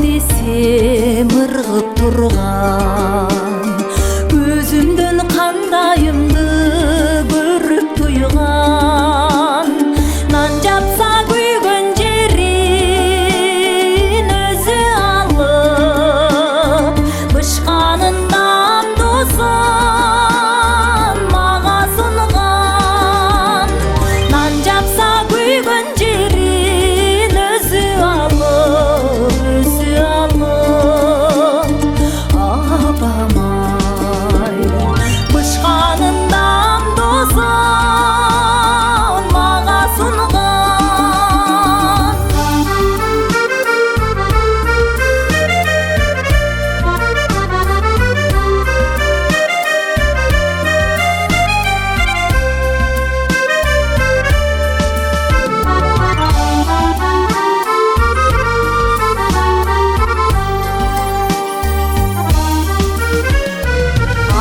десем ыргып турган, өзүмдөн кандайымды көрүп туйган. Нан жапса күйгөн жерин өзү алып, бышканынан досун мага сунган. Нан жапса күйгөн жерин өзү алып, апамай, бышканынан досун мага сунган.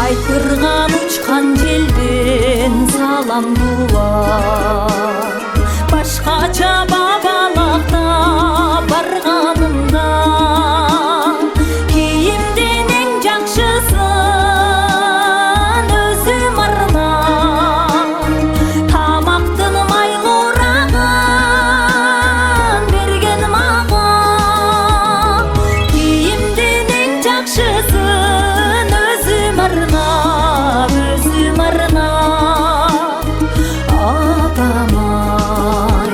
Айтырган учкан желден салам дуа, башкача бабалакта барганымда, кийимден эң жакшысын өзүм арнап, тамактын майлуурагын берген мага. Кийимден эң жакшысын өзүм арнап, апамай,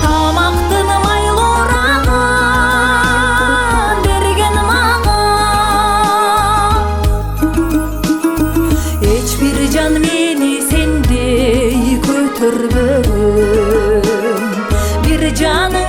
тамактын майлуурагын берген мага. Эч бир жан мени сендей көтөрбөгөн, бир жаның